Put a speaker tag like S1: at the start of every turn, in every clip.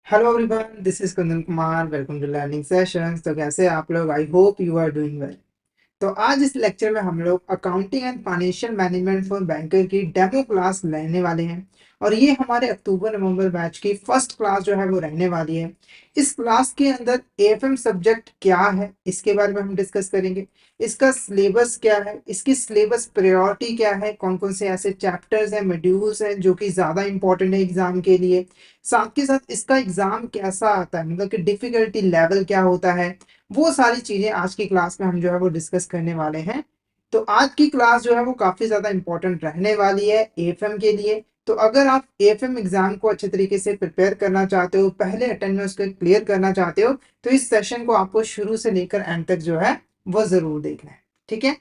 S1: Hello everyone, this is Kundan Kumar. Welcome to learning sessions. तो कैसे हैं आप लोग? I hope you are doing well. तो आज इस लेक्चर में हम लोग accounting and financial management for banker की डेमो क्लास लेने वाले हैं। और ये हमारे अक्टूबर नवंबर बैच की फर्स्ट क्लास जो है वो रहने वाली है। इस क्लास के अंदर एएफएम सब्जेक्ट क्या है इसके बारे में हम डिस्कस करेंगे। इसका सिलेबस क्या है, इसकी सिलेबस प्रायोरिटी क्या है, कौन कौन से ऐसे चैप्टर्स हैं, मॉड्यूल्स हैं जो कि ज़्यादा इंपॉर्टेंट है एग्जाम के लिए। साथ के साथ इसका एग्जाम कैसा आता है, मतलब कि डिफिकल्टी लेवल क्या होता है। वो सारी चीजें आज की क्लास में हम जो है वो डिस्कस करने वाले हैं। तो आज की क्लास जो है वो काफी ज्यादा इंपॉर्टेंट रहने वाली है एएफएम के लिए। तो अगर आप एएफएम एग्जाम को अच्छे तरीके से प्रिपेयर करना चाहते हो, पहले अटेम्प्ट में उसको क्लियर करना चाहते हो, तो इस सेशन को आपको शुरू से लेकर एंड तक जो है वो जरूर देखना है। ठीक है।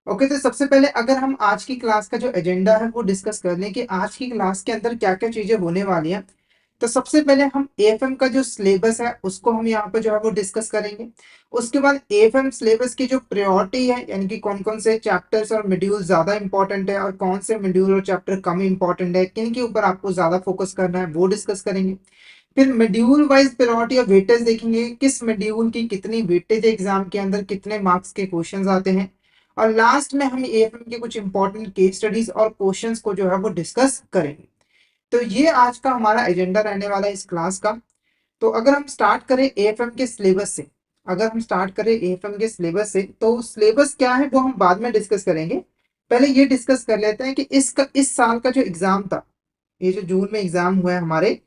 S1: ओके, तो सबसे पहले अगर हम आज की क्लास का जो एजेंडा है वो डिस्कस कर लें कि आज की क्लास के अंदर क्या क्या चीजें होने वाली हैं। तो सबसे पहले हम एएफएम का जो सिलेबस है उसको हम यहाँ पे जो है वो डिस्कस करेंगे। उसके बाद एएफएम सिलेबस की जो प्रायोरिटी है, यानी कि कौन कौन से चैप्टर्स और मॉड्यूल ज्यादा इंपॉर्टेंट है और कौन से मॉड्यूल और चैप्टर कम इंपॉर्टेंट है, किन के ऊपर आपको ज्यादा फोकस करना है, वो डिस्कस करेंगे। फिर मॉड्यूल वाइज प्रायोरिटी और वेटेज देखेंगे, किस मॉड्यूल की कितनी वेटेज है, एग्जाम के अंदर कितने मार्क्स के क्वेश्चंस आते हैं। और लास्ट में हम एएफएम के कुछ इंपॉर्टेंट केस स्टडीज और क्वेश्चंस को जो है वो डिस्कस करेंगे। तो ये आज का हमारा एजेंडा रहने वाला है इस क्लास का। तो अगर हम स्टार्ट करें एएफएम के सिलेबस से, तो सिलेबस क्या है वो हम बाद में डिस्कस करेंगे। पहले ये डिस्कस कर लेते हैं कि इसका इस साल का जो एग्जाम था, ये जो जून में एग्जाम हुआ है हमारे,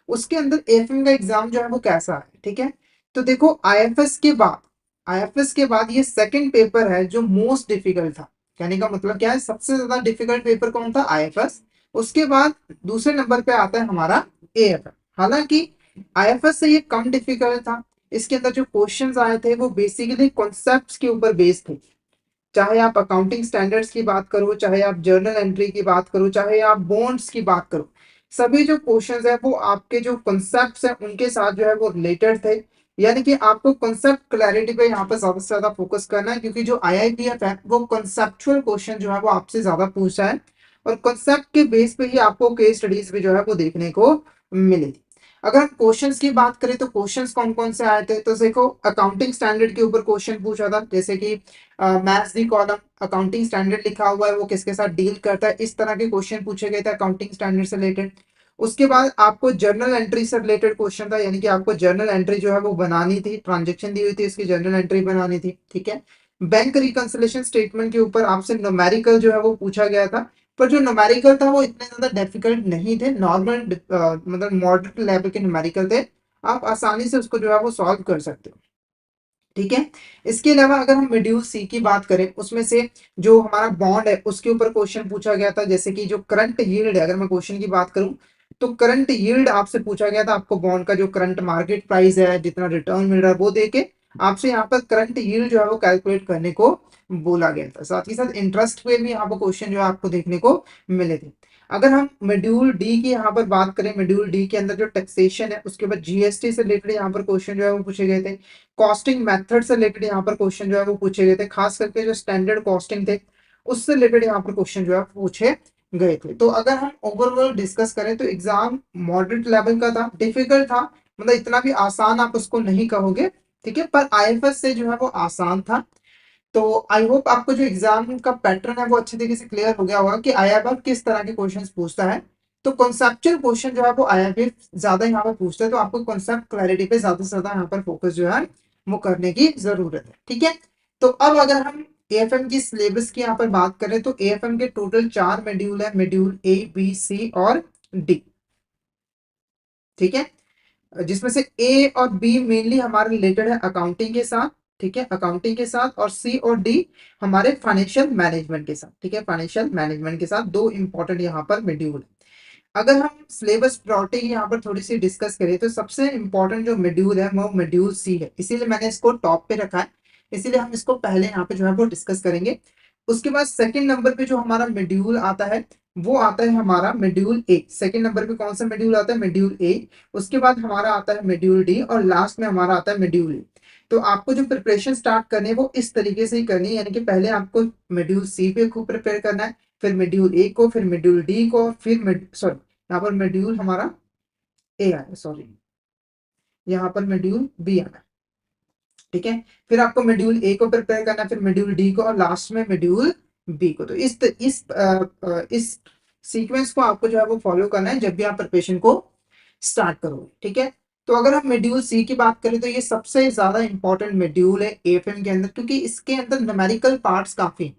S1: उसके अंदर एएफएम का एग्जाम जो है वो कैसा है। ठीक है। तो देखो, आईएफएस के बाद ये सेकंड पेपर है जो मोस्ट डिफिकल्ट था। कहने का मतलब क्या है, सबसे ज्यादा डिफिकल्ट पेपर कौन था? आईएफएस। उसके बाद दूसरे नंबर पे आता है हमारा एएफएम। हालांकि आईएफएस से ये कम डिफिकल्ट था। इसके अंदर जो क्वेश्चंस आए थे वो बेसिकली कॉन्सेप्ट्स के ऊपर बेस्ड थे। चाहे आप अकाउंटिंग स्टैंडर्ड्स की बात करो, चाहे आप जर्नल एंट्री की बात करो, चाहे आप बॉन्ड्स की बात करो, सभी जो क्वेश्चंस है वो आपके जो कॉन्सेप्ट्स हैं उनके साथ जो है वो रिलेटेड थे। यानी कि आपको कॉन्सेप्ट क्लैरिटी पे यहाँ पर ज्यादा से ज्यादा फोकस करना है, क्योंकि जो आईआईपीएफ है वो कॉन्सेप्चुअल क्वेश्चन जो है वो आपसे ज्यादा पूछता है। और कॉन्सेप्ट के बेस पे ही आपको केस स्टडीज भी जो है वो देखने को मिलेगी। अगर हम क्वेश्चंस की बात करें तो क्वेश्चंस कौन कौन से आए थे, तो देखो, अकाउंटिंग स्टैंडर्ड के ऊपर क्वेश्चन पूछा था, जैसे कि maths the column accounting standard लिखा हुआ है वो किसके साथ डील करता है, इस तरह के क्वेश्चन पूछे गए थे अकाउंटिंग स्टैंडर्ड से रिलेटेड। उसके बाद आपको जर्नल एंट्री से रिलेटेड क्वेश्चन था, यानी कि आपको जर्नल एंट्री जो है वो बनानी थी, ट्रांजेक्शन दी हुई थी, इसकी जर्नल एंट्री बनानी थी। ठीक है। बैंक रिकंसिलेशन स्टेटमेंट के ऊपर आपसे न्यूमेरिकल जो है वो पूछा गया था। पर जो न्यूमेरिकल था वो इतने ज्यादा डिफिकल्ट नहीं थे, नॉर्मल मतलब मॉडरेट लेवल के न्यूमेरिकल थे। आप आसानी से उसको जो है वो सॉल्व कर सकते हो। ठीक है। इसके अलावा अगर हम मॉड्यूल सी की बात करें, उसमें से जो हमारा बॉन्ड है उसके ऊपर क्वेश्चन पूछा गया था, जैसे कि जो करंट यील्ड है, अगर मैं क्वेश्चन की बात करूं तो करंट यील्ड आपसे पूछा गया था। आपको बॉन्ड का जो करंट मार्केट प्राइस है, जितना रिटर्न मिल रहा है वो देके आपसे यहाँ पर करंट यील्ड जो है वो कैलकुलेट करने को बोला गया था। साथ ही साथ इंटरेस्ट पे भी यहाँ पर क्वेश्चन जो है आपको देखने को मिले थे। अगर हम मॉड्यूल डी की यहाँ पर बात करें, मॉड्यूल डी के अंदर जो टैक्सेशन है उसके बाद जीएसटी से रिलेटेड यहाँ पर क्वेश्चन जो है वो पूछे गए थे। कॉस्टिंग मेथड से रिलेटेड यहाँ पर क्वेश्चन जो है वो पूछे गए थे, खास करके जो स्टैंडर्ड कॉस्टिंग थे उससे रिलेटेड यहाँ पर क्वेश्चन जो है पूछे गए थे। तो अगर हम ओवरऑल डिस्कस करें तो एग्जाम मॉडरेट लेवल का था, डिफिकल्ट था, मतलब इतना भी आसान आप उसको नहीं कहोगे। ठीक है, पर आईएफएस से जो है वो आसान था। तो आई होप आपको जो एग्जाम का पैटर्न है वो अच्छे तरीके से क्लियर हो गया होगा कि आईआईएफ किस तरह के क्वेश्चंस पूछता है। तो कॉन्सेप्चुअल क्वेश्चन जो है वो आईआईएफ ज्यादा यहाँ पर पूछता है, तो आपको कॉन्सेप्ट क्लैरिटी पे ज्यादा से ज्यादा यहाँ पर फोकस जो है वो करने की जरूरत है। ठीक है। तो अब अगर हम एएफएम की सिलेबस की यहाँ पर बात करें तो एएफएम के टोटल 4 मॉड्यूल है, मॉड्यूल ए बी सी और डी। ठीक है। जिसमें से ए और बी मेनली हमारे रिलेटेड है अकाउंटिंग के साथ। ठीक है, अकाउंटिंग के साथ। और सी और डी हमारे फाइनेंशियल मैनेजमेंट के साथ। ठीक है, फाइनेंशियल मैनेजमेंट के साथ दो इंपॉर्टेंट यहाँ पर मॉड्यूल है। अगर हम सिलेबस प्रायोरिटी यहाँ पर थोड़ी सी डिस्कस करें तो सबसे इंपॉर्टेंट जो मॉड्यूल है वो मॉड्यूल सी है, इसीलिए मैंने इसको टॉप पे रखा है। इसीलिए हम इसको पहले यहाँ पे जो है वो डिस्कस करेंगे। उसके बाद सेकंड नंबर पे जो हमारा मॉड्यूल आता है वो आता है हमारा मॉड्यूल ए। सेकंड नंबर पे कौन सा मॉड्यूल आता है? Module A. उसके बाद हमारा आता है मॉड्यूल डी और लास्ट में हमारा आता है मॉड्यूल ई। तो आपको जो प्रिपरेशन स्टार्ट करनी है वो इस तरीके से ही करनी है, यानी कि पहले आपको मॉड्यूल सी पे खूब प्रिपेयर करना है, फिर मॉड्यूल ए को, फिर मॉड्यूल डी को, फिर सॉरी, यहाँ पर मॉड्यूल हमारा ए आया, सॉरी, यहाँ पर मॉड्यूल बी आना है, ठीक है। फिर आपको मॉड्यूल ए को प्रिपेयर करना है, फिर मॉड्यूल डी को, और लास्ट में मॉड्यूल बी को। तो इस सीक्वेंस को आपको जो है वो फॉलो करना है जब भी आप प्रिपरेशन को स्टार्ट करोगे, ठीक है। तो अगर हम मॉड्यूल सी की बात करें तो ये सबसे ज्यादा इंपॉर्टेंट मॉड्यूल है एएफएम के अंदर, क्योंकि इसके अंदर न्यूमेरिकल पार्ट्स काफी,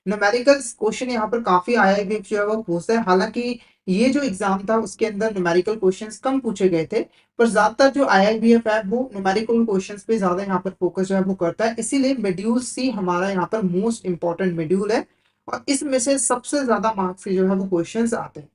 S1: न्यूमेरिकल क्वेश्चन यहाँ पर काफी आईआईबी जो है वो पूछता है। हालांकि ये जो एग्जाम था उसके अंदर न्यूमेरिकल क्वेश्चंस कम पूछे गए थे, पर ज्यादातर जो आईआईबीएफ है वो न्यूमेरिकल क्वेश्चंस पे ज्यादा यहाँ पर फोकस जो है वो करता है, इसीलिए मॉड्यूल सी हमारा यहाँ पर मोस्ट इंपॉर्टेंट मॉड्यूल है, और इसमें से सबसे ज्यादा मार्क्स के जो है वो क्वेश्चंस आते हैं।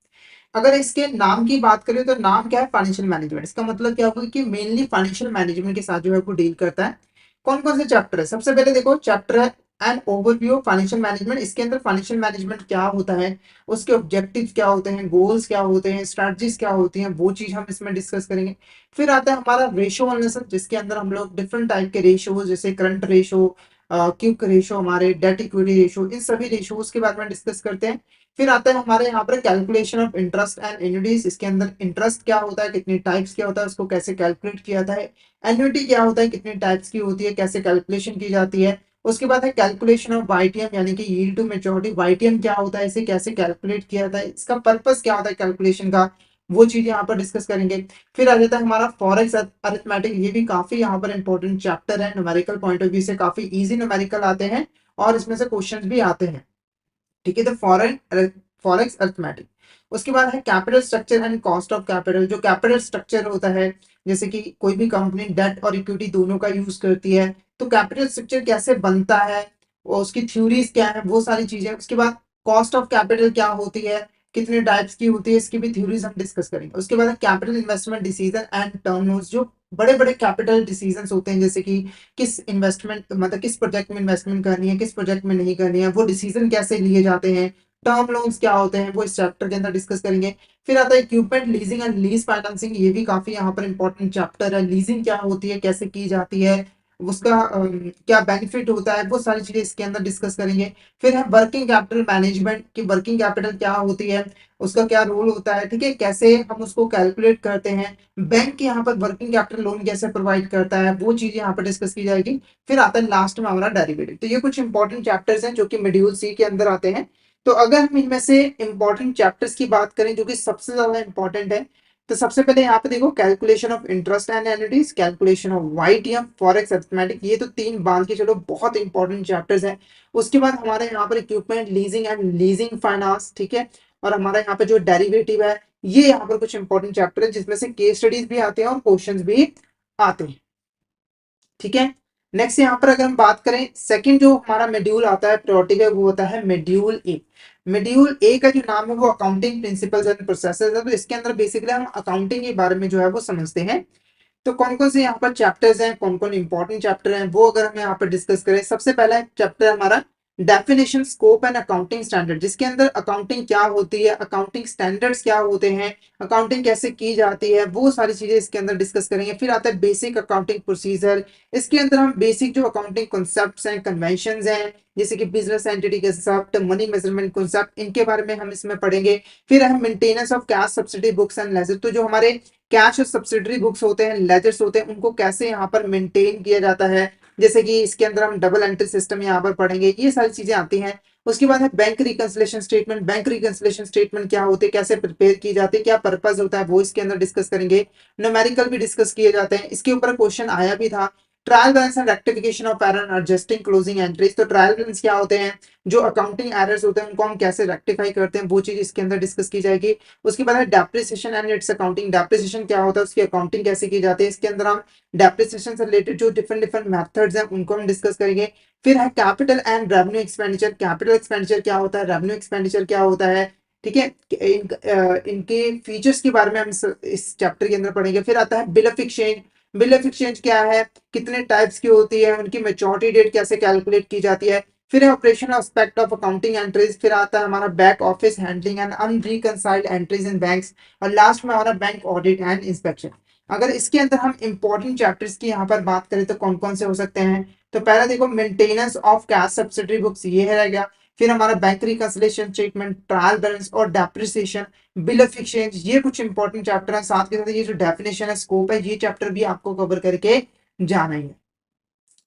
S1: अगर इसके नाम की बात करें तो नाम क्या है, फाइनेंशियल मैनेजमेंट। इसका मतलब क्या होगा कि मेनली फाइनेंशियल मैनेजमेंट के साथ जो है वो डील करता है। कौन कौन से चैप्टर है, सबसे पहले देखो चैप्टर है and overview of financial management. इसके अंदर फाइनेंशियल मैनेजमेंट क्या होता है, उसके ऑब्जेक्टिव्स क्या होते हैं, गोल्स क्या होते हैं, स्ट्रेटजीज क्या होती हैं, वो चीज हम इसमें डिस्कस करेंगे। फिर आता है हमारा रेशो एनालिसिस, जिसके अंदर हम लोग डिफरेंट टाइप के रेशो, जैसे करंट रेशो, क्विक रेशो, हमारे डेट इक्विटी रेशो, इन सभी रेशोज के बारे में डिस्कस करते हैं। फिर आता है हमारे यहाँ पर कैलकुलेशन ऑफ इंटरेस्ट एंड एन्युटीज। इसके अंदर इंटरेस्ट क्या होता है, कितने टाइप्स क्या होता है, उसको कैसे कैलकुलेट किया जाता है, एन्युटी क्या होता है, कितने टाइप्स की होती है, कैसे कैलकुलेशन की जाती है। उसके बाद है कैलकुलेशन ऑफ वाईटीएम, यानी कि यील्ड टू मैच्योरिटी। वाईटीएम क्या होता है, इसे कैसे कैलकुलेट किया जाता है, इसका पर्पस क्या होता है कैलकुलेशन का, वो चीज यहाँ पर डिस्कस करेंगे। फिर आ जाता है हमारा फॉरेक्स अरिथमेटिक। ये भी काफी यहाँ पर इंपॉर्टेंट चैप्टर है, न्यूमेरिकल पॉइंट ऑफ व्यू से काफी इजी न्यूमेरिकल आते हैं और इसमें से क्वेश्चंस भी आते हैं, ठीक है। तो फॉरेक्स अरिथमेटिक। उसके बाद है capital structure and cost of capital. जो कैपिटल स्ट्रक्चर होता है, जैसे कि कोई भी कंपनी डेट और इक्विटी दोनों का यूज करती है, तो कैपिटल स्ट्रक्चर कैसे बनता है, और उसकी थ्योरीज क्या है, वो सारी चीजें। उसके बाद कॉस्ट ऑफ कैपिटल क्या होती है, कितने टाइप्स की होती है, इसकी भी थ्योरीज हम डिस्कस करेंगे। उसके बाद capital investment decision and term loans. जो बड़े बड़े कैपिटल डिसीजंस होते हैं, जैसे कि किस इन्वेस्टमेंट, मतलब किस प्रोजेक्ट में इन्वेस्टमेंट करनी है, किस प्रोजेक्ट में नहीं करनी है, वो डिसीजन कैसे लिए जाते हैं, टर्म लोन्स क्या होते हैं, वो इस चैप्टर के अंदर डिस्कस करेंगे। फिर आता है equipment leasing and lease financing. ये भी काफी यहाँ पर इंपॉर्टेंट चैप्टर है। लीजिंग क्या होती है, कैसे की जाती है, उसका क्या बेनिफिट होता है, वो सारी चीजें इसके अंदर डिस्कस करेंगे। फिर है वर्किंग कैपिटल मैनेजमेंट, की वर्किंग कैपिटल क्या होती है, उसका क्या रोल होता है, ठीक है, कैसे हम उसको कैलकुलेट करते हैं। बैंक यहाँ पर वर्किंग कैपिटल लोन कैसे प्रोवाइड करता है, वो चीजें यहाँ पर डिस्कस की जाएगी। फिर आता है लास्ट में हमारा डेरिवेटिव। तो ये कुछ इंपॉर्टेंट चैप्टर्स हैं जो कि मॉड्यूल सी के अंदर आते हैं। तो अगर हम इनमें से इंपॉर्टेंट चैप्टर्स की बात करें जो कि सबसे ज्यादा इंपॉर्टेंट है, तो सबसे पहले यहाँ पे देखो calculation of interest and annuities, calculation of YTM, forex arithmetic. ये तो तीन बांध के चलो, बहुत इंपॉर्टेंट चैप्टर्स हैं। उसके बाद हमारे यहाँ पर equipment leasing and leasing finance, ठीक है। और हमारा यहाँ पे जो डेरिवेटिव है, ये यहाँ पर कुछ इंपॉर्टेंट चैप्टर है जिसमें से केस स्टडीज भी आते हैं और क्वेश्चंस भी आते हैं, ठीक है। नेक्स्ट यहाँ पर अगर हम बात करें, सेकंड जो हमारा मॉड्यूल आता है प्रायोरिटी का, वो होता है मॉड्यूल ए। मॉड्यूल ए का जो नाम है वो अकाउंटिंग प्रिंसिपल्स एंड प्रोसेसेस है। तो इसके अंदर बेसिकली हम अकाउंटिंग के बारे में जो है वो समझते हैं। तो कौन कौन से यहाँ पर चैप्टर्स हैं, कौन कौन इंपॉर्टेंट चैप्टर हैं, वो अगर हम यहाँ पर डिस्कस करें, सबसे पहला चैप्टर हमारा definition, scope and accounting standard, जिसके अंदर अकाउंटिंग क्या होती है, अकाउंटिंग स्टैंडर्ड्स क्या होते हैं, अकाउंटिंग कैसे की जाती है, वो सारी चीजें इसके अंदर डिस्कस करेंगे। फिर आता है बेसिक अकाउंटिंग प्रोसीजर। इसके अंदर हम बेसिक जो अकाउंटिंग कॉन्सेप्ट्स हैं, कन्वेंशंस हैं, जैसे कि business entity concept, money measurement concept, इनके बारे में हम इसमें पढ़ेंगे। फिर हम maintenance of cash subsidy books and ledger. तो जो हमारे कैश और सब्सिडरी बुक्स होते हैं, लेजर्स होते हैं, उनको कैसे यहाँ पर मेंटेन किया जाता है, जैसे कि इसके अंदर हम डबल एंट्री सिस्टम यहाँ पर पढ़ेंगे, ये सारी चीजें आती हैं। उसके बाद है bank reconciliation statement. Bank reconciliation statement क्या होती है, कैसे प्रिपेयर की जाती है, क्या पर्पस होता है, वो इसके अंदर डिस्कस करेंगे। न्यूमेरिकल भी डिस्कस किए जाते हैं, इसके ऊपर क्वेश्चन आया भी था। Trial balance and rectification of error adjusting closing entries. तो ट्रायल बैलेंस क्या होते हैं, जो अकाउंटिंग एरर्स होते हैं उनको हम कैसे रेक्टिफाई करते हैं, वो चीज इसके अंदर डिस्कस की जाएगी। उसके बाद है depreciation and it's accounting. Depreciation क्या होता है, उसकी अकाउंटिंग कैसे की जाती है, इसके अंदर हम डेप्रिसिएशन से रिलेटेड जो डिफरेंट डिफरेंट मेथड्स हैं उनको हम डिस्कस करेंगे। फिर है capital and revenue expenditure. Capital expenditure क्या होता है, रेवेन्यू एक्सपेंडिचर क्या होता है, ठीक है। इनके फीचर्स के बारे में हम इस चैप्टर के अंदर पढ़ेंगे। फिर आता है bill of exchange. Bill of exchange क्या है, कितने टाइप्स की होती है, उनकी मेच्योरिटी डेट कैसे कैलकुलेट की जाती है। फिर है operation aspect of accounting entries. फिर आता है हमारा back office handling and unreconciled entries in banks. और लास्ट में हमारा बैंक ऑडिट एंड इंस्पेक्शन। अगर इसके अंदर हम इंपॉर्टेंट चैप्टर्स की यहाँ पर बात करें तो कौन कौन से हो सकते हैं, तो पहला देखो maintenance of cash subsidiary books, ये है रहेगा। फिर हमारा bank reconciliation statement, trial balance और डेप्रिसिएशन, बिल ऑफ एक्सचेंज, ये कुछ इंपॉर्टेंट चैप्टर है। साथ के साथ ये जो डेफिनेशन है, स्कोप है, ये चैप्टर भी आपको कवर करके जाना ही है।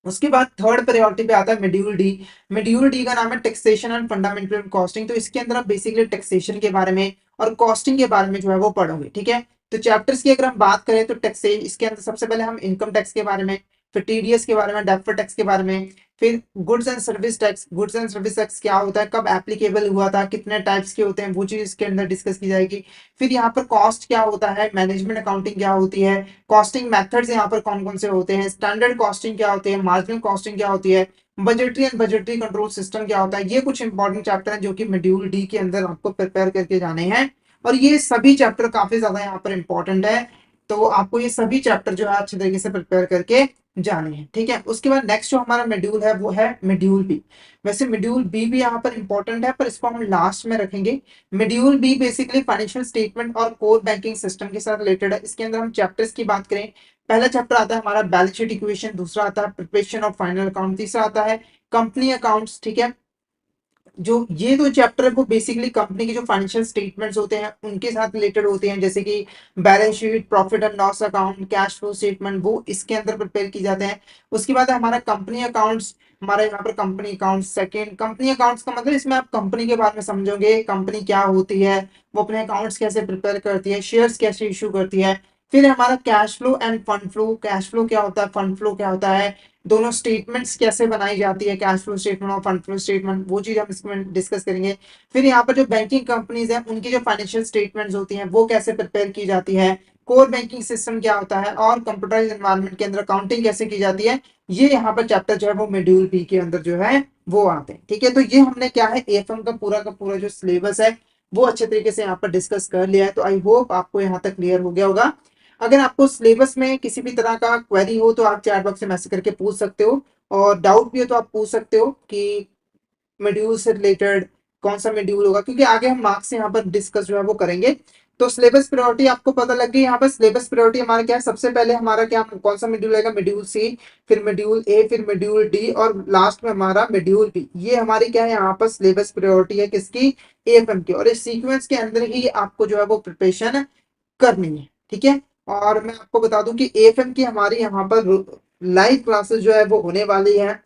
S1: उसके बाद थर्ड प्रायोरिटी पे आता है मॉड्यूल डी। मॉड्यूल डी का नाम है टैक्सेशन एंड फंडामेंटल कॉस्टिंग। तो इसके अंदर आप बेसिकली टैक्सेशन के बारे में और कॉस्टिंग के बारे में जो है वो पढ़ोगे, ठीक है। तो चैप्टर्स की अगर हम बात करें तो टैक्स, इसके अंदर सबसे पहले हम इनकम टैक्स के बारे में, फिर टीडीएस के बारे में, डेफर्ड टैक्स के बारे में, फिर goods and service tax. Goods and service tax क्या होता है, कब एप्लीकेबल हुआ था, कितने टाइप्स के होते हैं, वो चीज इसके अंदर डिस्कस की जाएगी। फिर यहाँ पर कॉस्ट क्या होता है, मैनेजमेंट अकाउंटिंग क्या होती है, कॉस्टिंग मेथड्स यहाँ पर कौन कौन से होते हैं, स्टैंडर्ड कॉस्टिंग क्या होती है, मार्जिनल कॉस्टिंग क्या होती है, budgetary and budgetary control system क्या होता है। ये कुछ इंपॉर्टेंट चैप्टर हैं जो कि मॉड्यूल डी के अंदर आपको प्रिपेयर करके जाने हैं। और ये सभी चैप्टर काफी ज्यादा यहाँ पर इंपॉर्टेंट है, तो आपको ये सभी चैप्टर जो है अच्छे तरीके से प्रिपेयर करके जाने हैं, ठीक है। उसके बाद नेक्स्ट जो हमारा मॉड्यूल है वो है मॉड्यूल बी। वैसे मॉड्यूल बी भी यहाँ पर इंपॉर्टेंट है, पर इसको हम लास्ट में रखेंगे। Module B basically financial statement और कोर बैंकिंग सिस्टम के साथ रिलेटेड है। इसके अंदर हम चैप्टर्स की बात करें, पहला चैप्टर आता है हमारा बैलेंस शीट इक्वेशन, दूसरा आता है प्रिपरेशन ऑफ फाइनल अकाउंट, तीसरा आता है कंपनी अकाउंट्स, ठीक है। जो ये दो चैप्टर है वो बेसिकली कंपनी के जो फाइनेंशियल स्टेटमेंट्स होते हैं उनके साथ रिलेटेड होते हैं, जैसे कि balance sheet, profit and loss account, cash flow statement, वो इसके अंदर प्रिपेयर की जाते हैं। उसके बाद हमारा कंपनी अकाउंट्स, हमारे यहाँ पर company accounts second. Company accounts का मतलब इसमें आप कंपनी के बारे में समझोगे, कंपनी क्या होती है, वो अपने अकाउंट्स कैसे प्रिपेयर करती है, शेयर्स कैसे इशू करती है। फिर हमारा cash flow end fund flow, cash flow क्या होता है, फंड फ्लो क्या होता है, दोनों स्टेटमेंट्स कैसे बनाई जाती है, कैश फ्लो स्टेटमेंट और फंड फ्लो स्टेटमेंट, वो चीज हम इसमें डिस्कस करेंगे। फिर यहाँ पर जो बैंकिंग कंपनीज हैं उनकी जो फाइनेंशियल स्टेटमेंट्स होती हैं वो कैसे प्रिपेयर की जाती है, कोर बैंकिंग सिस्टम क्या होता है, और कंप्यूटराइज एनवायरनमेंट के अंदर अकाउंटिंग कैसे की जाती है। ये यहाँ पर चैप्टर जो है वो मॉड्यूल बी के अंदर जो है वो आते हैं, ठीक है। तो ये हमने क्या है, एएफएम का पूरा जो सिलेबस है वो अच्छे तरीके से यहाँ पर डिस्कस कर लिया है। तो आई होप आपको यहाँ तक क्लियर हो गया होगा। अगर आपको सिलेबस में किसी भी तरह का क्वेरी हो तो आप चैट बॉक्स में मैसेज करके पूछ सकते हो, और डाउट भी हो तो आप पूछ सकते हो कि मॉड्यूल से रिलेटेड कौन सा मॉड्यूल होगा, क्योंकि आगे हम मार्क्स यहाँ पर डिस्कस जो है वो करेंगे। तो सिलेबस प्रायोरिटी आपको पता लग गई। यहाँ पर सिलेबस प्रायोरिटी हमारा क्या है, सबसे पहले हमारा क्या, कौन सा मॉड्यूल आएगा, मॉड्यूल सी, फिर मॉड्यूल ए, फिर मॉड्यूल डी, और लास्ट में हमारा मॉड्यूल बी। ये हमारी क्या है, यहाँ पर सिलेबस प्रायोरिटी है किसकी, एएफएम की। और इस सीक्वेंस के अंदर ही आपको जो है वो प्रिपरेशन करनी है, ठीक है। और मैं आपको बता दूं कि एएफएम की हमारी यहाँ पर लाइव क्लासेस जो है वो होने वाली है,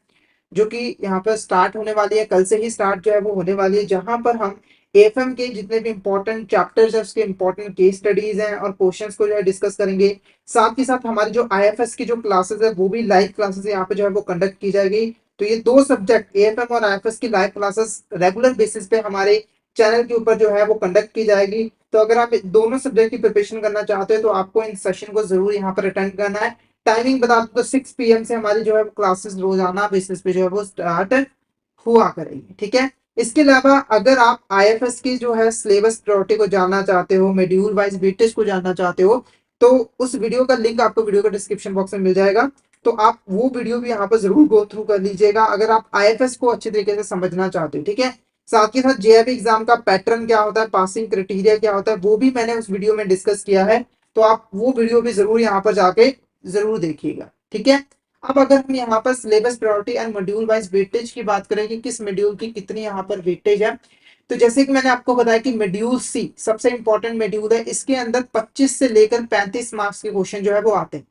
S1: जो कि यहाँ पर स्टार्ट होने वाली है, कल से ही स्टार्ट जो है वो होने वाली है, जहां पर हम एएफएम के जितने भी इंपॉर्टेंट चैप्टर्स है उसके इंपॉर्टेंट केस स्टडीज हैं और क्वेश्चंस को जो है डिस्कस करेंगे। साथ ही साथ हमारी जो आईएफएस की जो क्लासेस है वो भी लाइव क्लासेस यहाँ पे जो है वो कंडक्ट की जाएगी। तो ये दो सब्जेक्ट एएफएम और आईएफएस की लाइव क्लासेस रेगुलर बेसिस पे हमारे चैनल के ऊपर जो है वो कंडक्ट की जाएगी। तो अगर आप दोनों सब्जेक्ट की प्रिपरेशन करना चाहते हो तो आपको इन सेशन को जरूर यहाँ पर अटेंड करना है। टाइमिंग बता दो तो 6 PM से हमारी जो है क्लासेस रोजाना बेसिस पे जो है वो स्टार्ट हुआ करेगी, ठीक है। इसके अलावा अगर आप आईएफएस की जो है सिलेबस प्रायोरिटी को जानना चाहते हो, मॉड्यूल वाइज वेटेज को जानना चाहते हो, तो उस वीडियो का लिंक आपको वीडियो का डिस्क्रिप्शन बॉक्स में मिल जाएगा। तो आप वो वीडियो भी यहाँ पर जरूर गो थ्रू कर लीजिएगा अगर आप आईएफएस को अच्छे तरीके से समझना चाहते हो, ठीक है। साथ के साथ जेआईबी एग्जाम का पैटर्न क्या होता है, पासिंग क्राइटेरिया क्या होता है, वो भी मैंने उस वीडियो में डिस्कस किया है। तो आप वो वीडियो भी जरूर यहाँ पर जाके जरूर देखिएगा, ठीक है। अब अगर हम यहाँ पर syllabus priority and module wise weightage की बात करें कि किस मॉड्यूल की कितनी यहाँ पर वेटेज है, तो जैसे कि मैंने आपको बताया कि मॉड्यूल सी सबसे इंपॉर्टेंट मॉड्यूल है। इसके अंदर 25 से लेकर 35 मार्क्स के क्वेश्चन जो है वो आते हैं।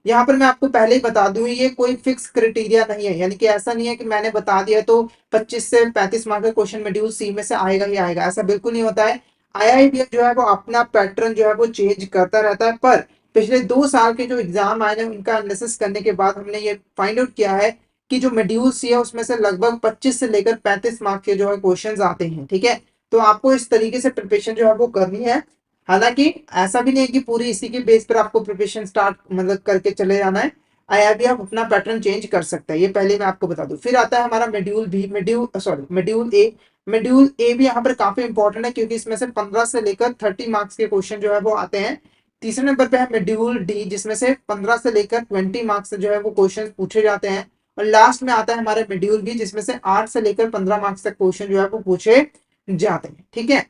S1: यहाँ पर मैं आपको पहले ही बता दूं ये कोई फिक्स क्राइटेरिया नहीं है, यानी कि ऐसा नहीं है कि मैंने बता दिया तो 25 से 35 मार्क्स का क्वेश्चन मॉड्यूल सी में से आएगा ही आएगा, ऐसा बिल्कुल नहीं होता है। आईआईबीएम जो है वो अपना पैटर्न जो है वो चेंज करता रहता है, पर पिछले 2 साल के जो एग्जाम आए हैं उनका एनालिसिस करने के बाद हमने ये फाइंड आउट किया है कि जो मॉड्यूल सी है उसमें से लगभग 25 से लेकर 35 मार्क्स के जो है क्वेश्चंस आते हैं, ठीक है। तो आपको इस तरीके से प्रिपरेशन जो है वो करनी है। हालांकि ऐसा भी नहीं है कि पूरी इसी के बेस पर आपको प्रिपरेशन स्टार्ट मतलब करके चले जाना है। आईआईबी आप अपना पैटर्न चेंज कर सकता है, ये पहले मैं आपको बता दूं। फिर आता है हमारा module B, module A. Module A भी यहाँ पर काफी इंपॉर्टेंट है क्योंकि इसमें से 15 से लेकर 30 मार्क्स के क्वेश्चन जो है वो आते हैं। तीसरे नंबर पे है मॉड्यूल डी जिसमें से 15 से लेकर 20 मार्क्स जो है वो क्वेश्चन पूछे जाते हैं। और लास्ट में आता है हमारा मॉड्यूल बी जिसमें से 8 से लेकर 15 मार्क्स तक क्वेश्चन जो है वो पूछे जाते हैं, ठीक है।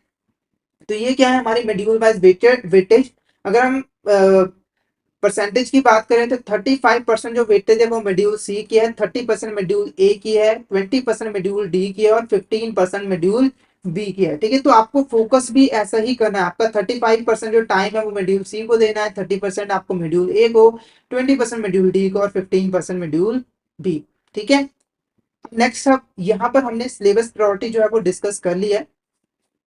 S1: तो ये क्या है हमारी मॉड्यूल वाइज वेटेज। अगर हम परसेंटेज की बात करें तो 35% जो वेटेज है वो मॉड्यूल सी की है, 30% मॉड्यूल ए की है, 20% मॉड्यूल डी की है और 15% मॉड्यूल बी की है। ठीक है, तो आपको फोकस भी ऐसा ही करना है। आपका 35% जो टाइम है वो मॉड्यूल सी को देना है, 30% आपको मॉड्यूल ए को, 20% मॉड्यूल डी को और 15% मॉड्यूल बी। ठीक है, नेक्स्ट अब यहाँ पर हमने सिलेबस प्रायोरिटी जो है वो डिस्कस कर ली है।